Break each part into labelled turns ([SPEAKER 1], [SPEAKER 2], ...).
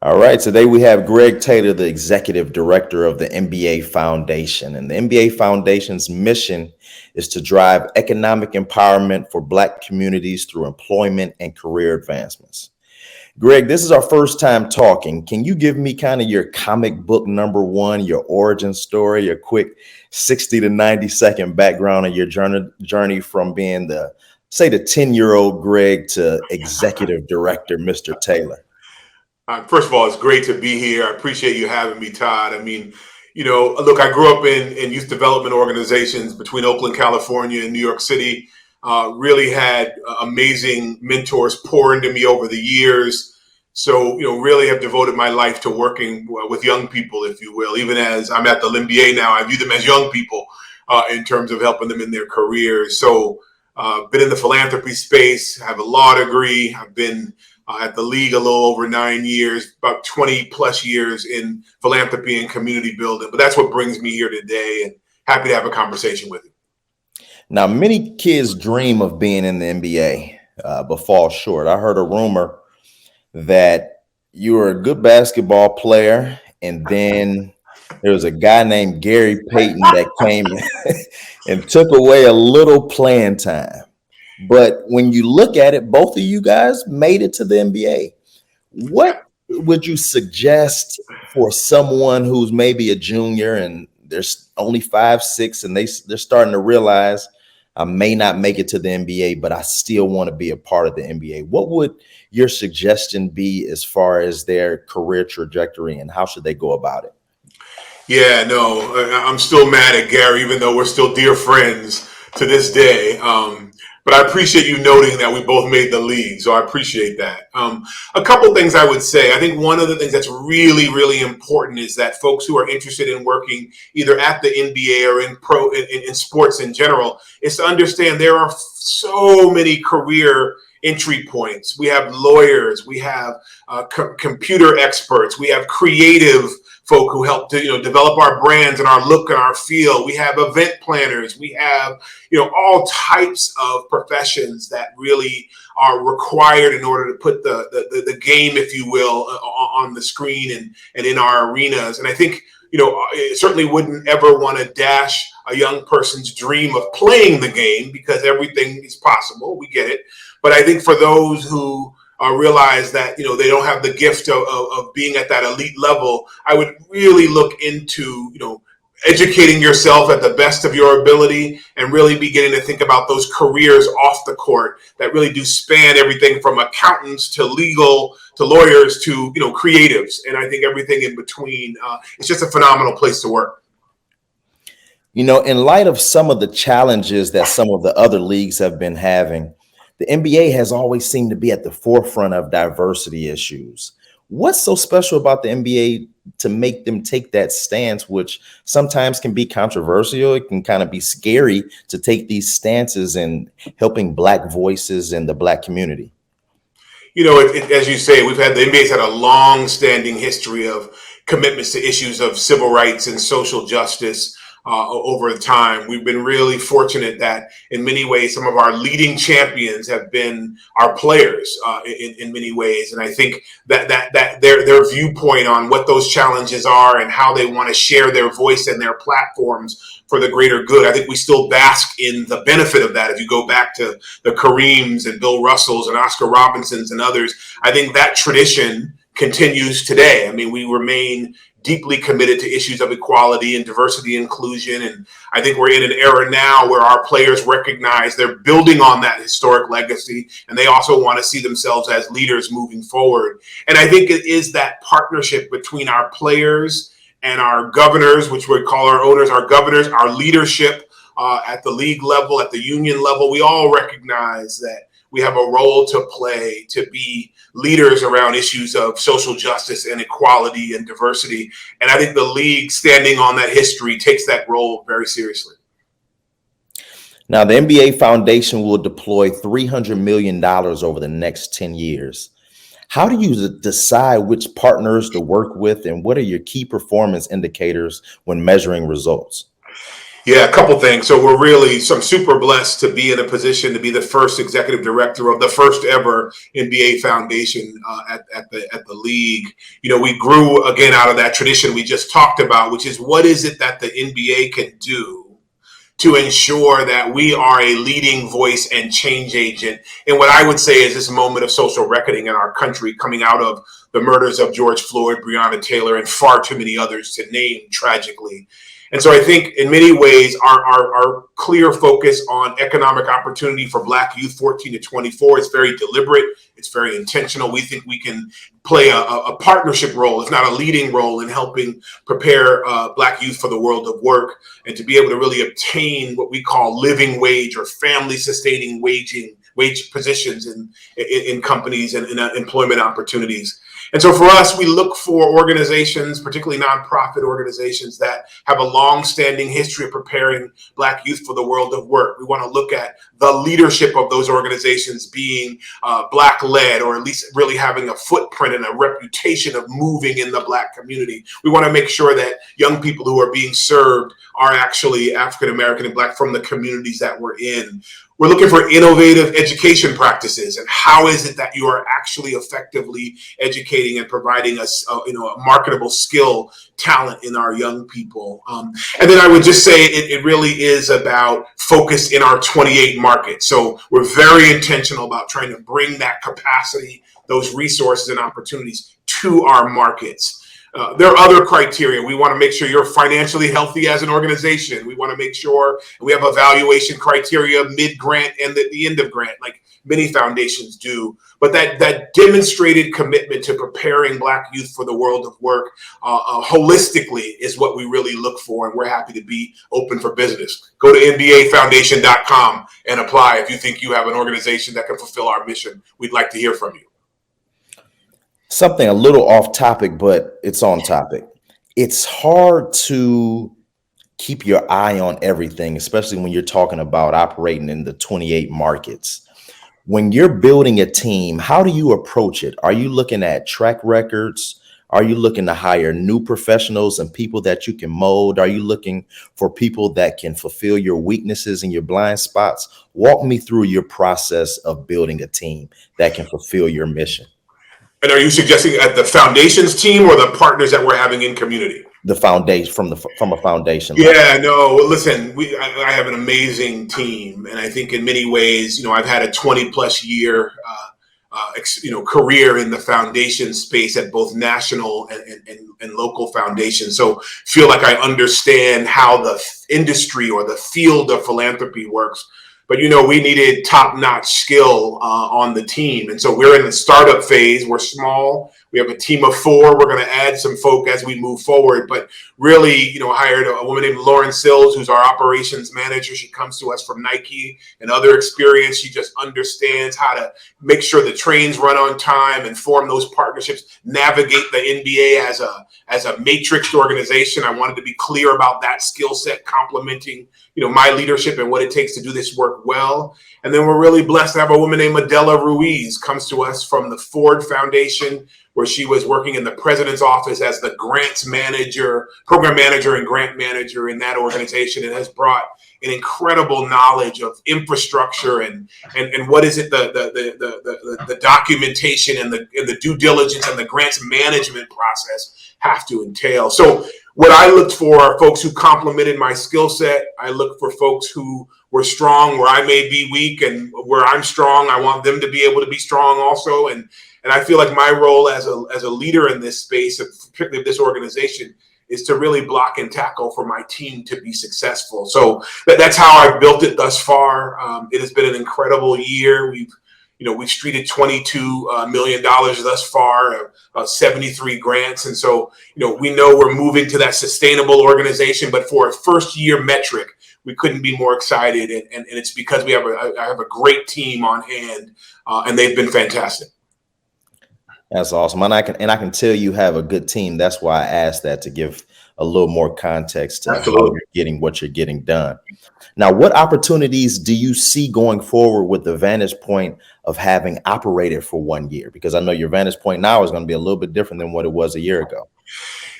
[SPEAKER 1] All right, today we have Greg Taylor, the executive director of the NBA Foundation. And the NBA Foundation's mission is to drive economic empowerment for Black communities through employment and career advancements. Greg, this is our first time talking. Can you give me kind of your comic book number one, your origin story, your quick 60 to 90-second background of your journey from being the 10-year-old Greg to executive director, Mr. Taylor?
[SPEAKER 2] First of all, it's great to be here. I appreciate you having me, Todd. I mean, look, I grew up in youth development organizations between Oakland, California, and New York City. Really had amazing mentors pour into me over the years. So, really have devoted my life to working with young people, if you will. Even as I'm at the NBA now, I view them as young people in terms of helping them in their careers. So, been in the philanthropy space, have a law degree. I've been at the league a little over 9 years, about 20 plus years in philanthropy and community building. But that's what brings me here today, and happy to have a conversation with you.
[SPEAKER 1] Now, many kids dream of being in the NBA, but fall short. I heard a rumor that you were a good basketball player, and then there was a guy named Gary Payton that came and took away a little playing time. But when you look at it, both of you guys made it to the NBA. What would you suggest for someone who's maybe a junior and there's only 5'6", and they're starting to realize I may not make it to the NBA, but I still want to be a part of the NBA? What would your suggestion be as far as their career trajectory, and how should they go about it?
[SPEAKER 2] Yeah, no, I'm still mad at Gary, even though we're still dear friends to this day. But I appreciate you noting that we both made the league, so I appreciate that. A couple things I would say. I think one of the things that's really, really important is that folks who are interested in working either at the NBA or in sports in general is to understand there are so many career entry points. We have lawyers, we have computer experts, we have creative folk who help to develop our brands and our look and our feel. We have event planners. We have all types of professions that really are required in order to put the game, if you will, on the screen and in our arenas. And I think certainly wouldn't ever want to dash a young person's dream of playing the game, because everything is possible. We get it. But I think for those who realize that they don't have the gift of being at that elite level, I would really look into educating yourself at the best of your ability, and really beginning to think about those careers off the court that really do span everything from accountants to legal to lawyers to creatives, and I think everything in between. It's just a phenomenal place to work.
[SPEAKER 1] In light of some of the challenges that some of the other leagues have been having, the NBA has always seemed to be at the forefront of diversity issues. What's so special about the NBA to make them take that stance, which sometimes can be controversial? It can kind of be scary to take these stances in helping Black voices in the Black community.
[SPEAKER 2] As you say, the NBA's had a long-standing history of commitments to issues of civil rights and social justice. Over time, we've been really fortunate that in many ways, some of our leading champions have been our players in many ways. And I think that their viewpoint on what those challenges are and how they want to share their voice and their platforms for the greater good, I think we still bask in the benefit of that. If you go back to the Kareems and Bill Russells and Oscar Robinsons and others, I think that tradition continues today. I mean, we remain deeply committed to issues of equality and diversity and inclusion. And I think we're in an era now where our players recognize they're building on that historic legacy, and they also want to see themselves as leaders moving forward. And I think it is that partnership between our players and our governors, which we call our owners, our governors, our leadership at the league level, at the union level. We all recognize that we have a role to play to be leaders around issues of social justice and equality and diversity. And I think the league, standing on that history, takes that role very seriously.
[SPEAKER 1] Now, the NBA Foundation will deploy $300 million over the next 10 years. How do you decide which partners to work with, and what are your key performance indicators when measuring results?
[SPEAKER 2] Yeah, a couple things. So I'm super blessed to be in a position to be the first executive director of the first ever NBA foundation at the league. We grew again out of that tradition we just talked about, which is what is it that the NBA can do to ensure that we are a leading voice and change agent in what I would say is this moment of social reckoning in our country, coming out of the murders of George Floyd, Breonna Taylor, and far too many others to name tragically. And so I think in many ways, our clear focus on economic opportunity for Black youth 14 to 24 is very deliberate. It's very intentional. We think we can play a partnership role, if not a leading role, in helping prepare Black youth for the world of work and to be able to really obtain what we call living wage or family sustaining wage positions in companies and in employment opportunities. And so for us, we look for organizations, particularly nonprofit organizations, that have a long-standing history of preparing Black youth for the world of work. We want to look at the leadership of those organizations being Black-led, or at least really having a footprint and a reputation of moving in the Black community. We want to make sure that young people who are being served are actually African-American and Black from the communities that we're in. We're looking for innovative education practices, and how is it that you are actually effectively educating and providing us, a marketable skill, talent in our young people. And then I would just say it really is about focus in our 28 markets. So we're very intentional about trying to bring that capacity, those resources and opportunities to our markets. There are other criteria. We want to make sure you're financially healthy as an organization. We want to make sure we have evaluation criteria mid-grant and at the end of grant, like many foundations do. But that demonstrated commitment to preparing Black youth for the world of work holistically is what we really look for, and we're happy to be open for business. Go to nbafoundation.com and apply if you think you have an organization that can fulfill our mission. We'd like to hear from you.
[SPEAKER 1] Something a little off topic, but it's on topic. It's hard to keep your eye on everything, especially when you're talking about operating in the 28 markets. When you're building a team, how do you approach it? Are you looking at track records? Are you looking to hire new professionals and people that you can mold? Are you looking for people that can fulfill your weaknesses and your blind spots? Walk me through your process of building a team that can fulfill your mission.
[SPEAKER 2] And are you suggesting at the foundations team or the partners that we're having in community?
[SPEAKER 1] The foundation, from a foundation.
[SPEAKER 2] Yeah, no, listen, I have an amazing team. And I think in many ways, I've had a 20 plus year, career in the foundation space at both national and local foundations. So feel like I understand how the industry or the field of philanthropy works. But, we needed top-notch skill on the team. And so we're in the startup phase. We're small. We have a team of 4. We're going to add some folk as we move forward. But really, hired a woman named Lauren Sills, who's our operations manager. She comes to us from Nike and other experience. She just understands how to make sure the trains run on time and form those partnerships, navigate the NBA as a matrixed organization. I wanted to be clear about that skill set complementing my leadership and what it takes to do this work well. And then we're really blessed to have a woman named Adela Ruiz comes to us from the Ford Foundation, where she was working in the president's office as the grants manager, program manager and grant manager in that organization, and has brought an incredible knowledge of infrastructure and what is it, the documentation and the due diligence and the grants management process have to entail. So what I looked for are folks who complemented my skill set. I look for folks who were strong where I may be weak, and where I'm strong, I want them to be able to be strong also. And I feel like my role as a leader in this space, particularly of this organization, is to really block and tackle for my team to be successful. So that's how I've built it thus far. It has been an incredible year. We've streeted $22 million thus far, 73 grants. And so, we know we're moving to that sustainable organization, but for a first year metric, we couldn't be more excited. And it's because I have a great team on hand, and they've been fantastic.
[SPEAKER 1] That's awesome. And I can tell you have a good team. That's why I asked that, to give a little more context to how you're getting what you're getting done. Now, what opportunities do you see going forward with the vantage point of having operated for 1 year? Because I know your vantage point now is going to be a little bit different than what it was a year ago.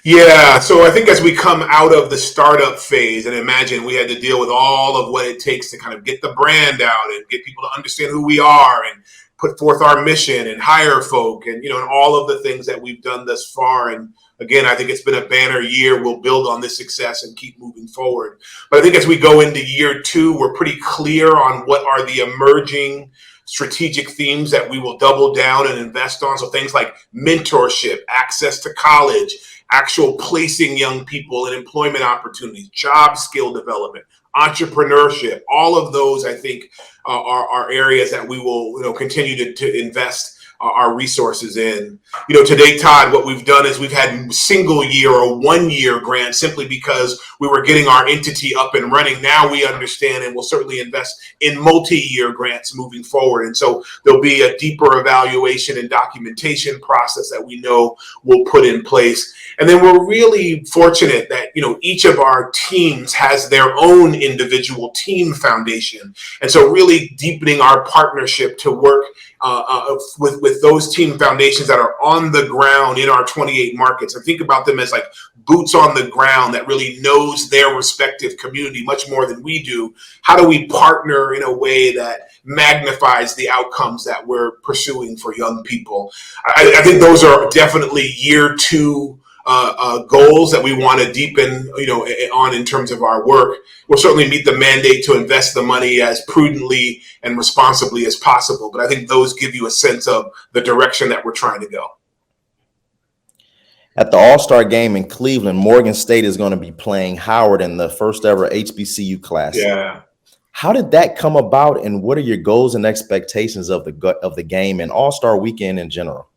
[SPEAKER 2] Yeah, so I think as we come out of the startup phase, and imagine we had to deal with all of what it takes to kind of get the brand out and get people to understand who we are and put forth our mission and hire folk and and all of the things that we've done thus far. And again, I think it's been a banner year. We'll build on this success and keep moving forward. But I think as we go into year two, we're pretty clear on what are the emerging strategic themes that we will double down and invest on. So things like mentorship, access to college, actual placing young people in employment opportunities, job skill development, entrepreneurship, all of those I think are areas that we will continue to invest our resources in. Today, Todd, what we've done is we've had single year or 1 year grants simply because we were getting our entity up and running. Now we understand and will certainly invest in multi-year grants moving forward. And so there'll be a deeper evaluation and documentation process that we know we'll put in place. And then we're really fortunate that, each of our teams has their own individual team foundation. And so really deepening our partnership to work with those team foundations that are on the ground in our 28 markets. And think about them as like boots on the ground that really knows their respective community much more than we do. How do we partner in a way that magnifies the outcomes that we're pursuing for young people? I think those are definitely year two goals that we want to deepen, on in terms of our work. We'll certainly meet the mandate to invest the money as prudently and responsibly as possible. But I think those give you a sense of the direction that we're trying to go.
[SPEAKER 1] At the All-Star game in Cleveland, Morgan State is going to be playing Howard in the first ever HBCU Classic.
[SPEAKER 2] Yeah.
[SPEAKER 1] How did that come about, and what are your goals and expectations of the game and All-Star Weekend in general?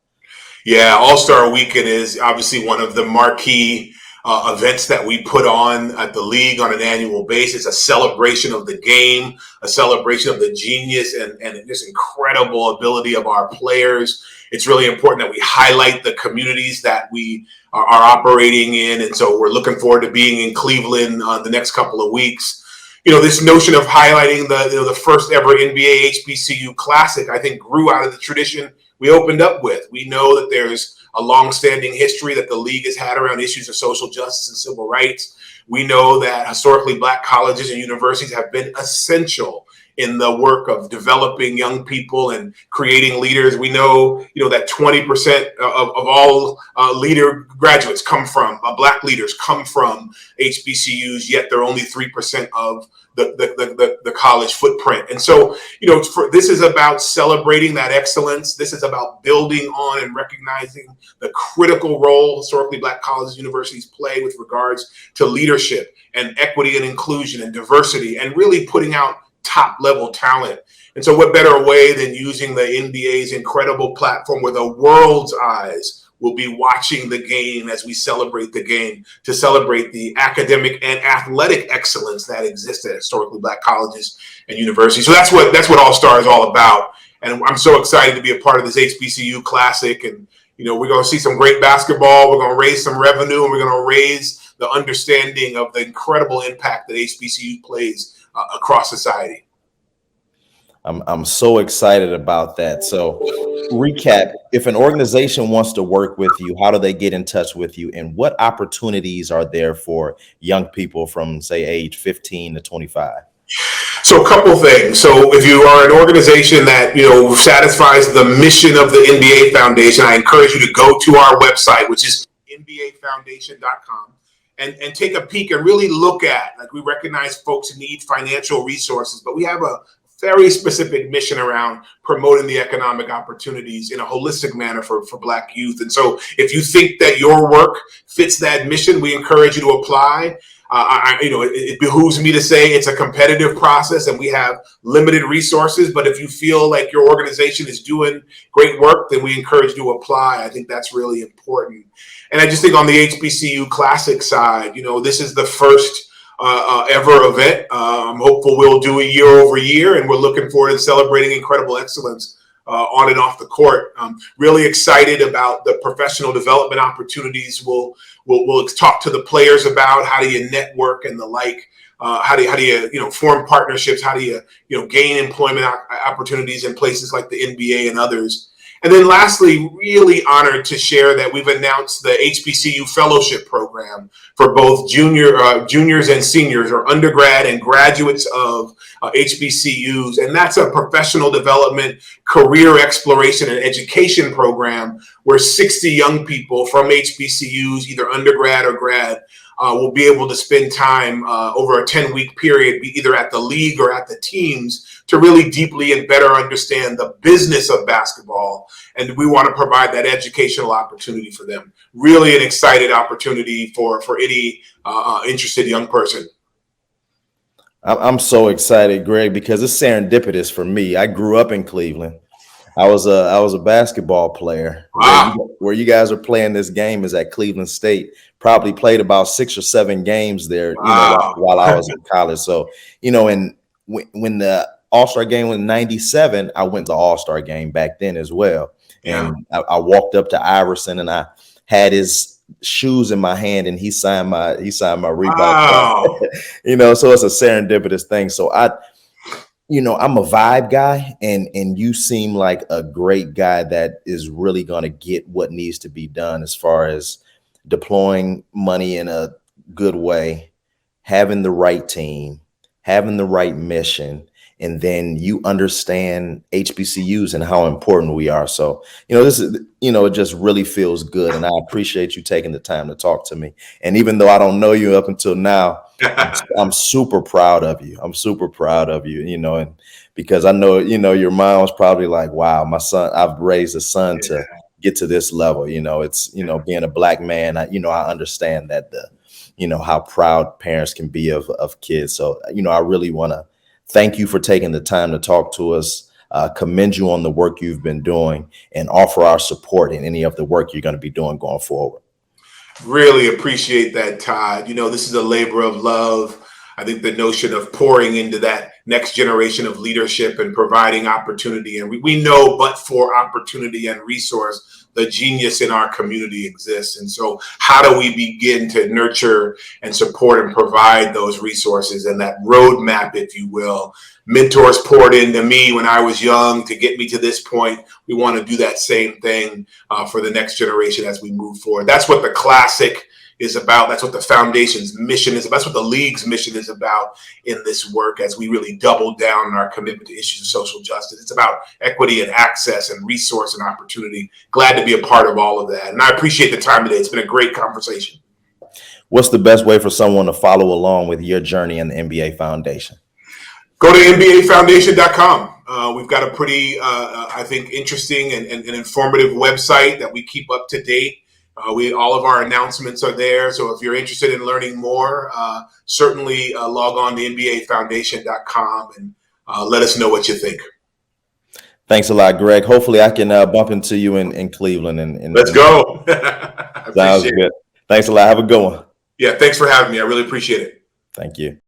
[SPEAKER 2] Yeah, All-Star Weekend is obviously one of the marquee events that we put on at the league on an annual basis, a celebration of the game, a celebration of the genius and this incredible ability of our players. It's really important that we highlight the communities that we are operating in. And so we're looking forward to being in Cleveland the next couple of weeks. This notion of highlighting the first ever NBA HBCU Classic, I think, grew out of the tradition we opened up with. We know that there's a long-standing history that the league has had around issues of social justice and civil rights. We know that historically Black colleges and universities have been essential in the work of developing young people and creating leaders. We know, that 20% of all leader graduates come from Black leaders come from HBCUs, yet they're only 3% of the college footprint. And so, this is about celebrating that excellence. This is about building on and recognizing the critical role historically Black colleges and universities play with regards to leadership and equity and inclusion and diversity, and really putting out top level talent. And so what better way than using the NBA's incredible platform where the world's eyes will be watching the game as we celebrate the game, to celebrate the academic and athletic excellence that exists at historically Black colleges and universities. So that's what All Star is all about. And I'm so excited to be a part of this HBCU Classic. And we're going to see some great basketball. We're going to raise some revenue, and we're going to raise the understanding of the incredible impact that HBCU plays across society.
[SPEAKER 1] I'm so excited about that. So recap, if an organization wants to work with you, how do they get in touch with you, and what opportunities are there for young people from, say, age 15 to 25?
[SPEAKER 2] So a couple things. So if you are an organization that, satisfies the mission of the NBA Foundation, I encourage you to go to our website, which is nbafoundation.com. And take a peek and really look at, we recognize folks need financial resources, but we have a very specific mission around promoting the economic opportunities in a holistic manner for Black youth. And so if you think that your work fits that mission, we encourage you to apply. It behooves me to say it's a competitive process and we have limited resources, but if you feel like your organization is doing great work, then we encourage you to apply. I think that's really important. And I just think on the HBCU Classic side, this is the first ever event. I'm hopeful we'll do it year over year, and we're looking forward to celebrating incredible excellence on and off the court. Really excited about the professional development opportunities. We'll talk to the players about how do you network and the like. How do you form partnerships? How do you gain employment opportunities in places like the NBA and others? And then lastly, really honored to share that we've announced the HBCU Fellowship Program for both juniors and seniors, or undergrad and graduates of HBCUs. And that's a professional development, career exploration, and education program where 60 young people from HBCUs, either undergrad or grad, will be able to spend time over a 10-week period, be either at the league or at the teams, to really deeply and better understand the business of basketball. And we want to provide that educational opportunity for them. Really an excited opportunity for any interested young person.
[SPEAKER 1] I'm so excited, Greg, because it's serendipitous for me. I grew up in Cleveland. I was a basketball player.
[SPEAKER 2] Wow.
[SPEAKER 1] Where you guys are playing this game is at Cleveland State. Probably played about 6 or 7 games there,
[SPEAKER 2] Wow.
[SPEAKER 1] while I was in college. So, and when the All-Star game was in '97, I went to the All-Star game back then as well.
[SPEAKER 2] Yeah.
[SPEAKER 1] And I walked up to Iverson and I had his shoes in my hand and he signed my Reebok.
[SPEAKER 2] Wow.
[SPEAKER 1] So it's a serendipitous thing. So I'm a vibe guy, and you seem like a great guy that is really going to get what needs to be done as far as deploying money in a good way, having the right team, having the right mission, and then you understand HBCUs and how important we are. So, this is, it just really feels good. And I appreciate you taking the time to talk to me. And even though I don't know you up until now, I'm super proud of you. I'm super proud of you, and because I know, your mom was probably like, wow, my son, I've raised a son to get to this level. It's, being a Black man, I understand that how proud parents can be of kids. So, I really want to thank you for taking the time to talk to us, commend you on the work you've been doing, and offer our support in any of the work you're going to be doing going forward.
[SPEAKER 2] Really appreciate that, Todd. This is a labor of love. I think the notion of pouring into that next generation of leadership and providing opportunity. And we know, but for opportunity and resource, the genius in our community exists. And so how do we begin to nurture and support and provide those resources and that roadmap, if you will? Mentors poured into me when I was young to get me to this point. We want to do that same thing for the next generation as we move forward. That's what the Classic is about. That's what the foundation's mission is about. That's what the league's mission is about in this work, as we really double down on our commitment to issues of social justice. It's about equity and access and resource and opportunity. Glad to be a part of all of that. And I appreciate the time today. It's been a great conversation.
[SPEAKER 1] What's the best way for someone to follow along with your journey in the NBA Foundation?
[SPEAKER 2] Go to NBAFoundation.com. We've got a pretty, I think, interesting and informative website that we keep up to date. All of our announcements are there. So if you're interested in learning more, certainly log on to NBAFoundation.com and let us know what you think.
[SPEAKER 1] Thanks a lot, Greg. Hopefully I can bump into you in Cleveland. And
[SPEAKER 2] let's go.
[SPEAKER 1] Sounds good. Thanks a lot. Have a good one.
[SPEAKER 2] Yeah, thanks for having me. I really appreciate it.
[SPEAKER 1] Thank you.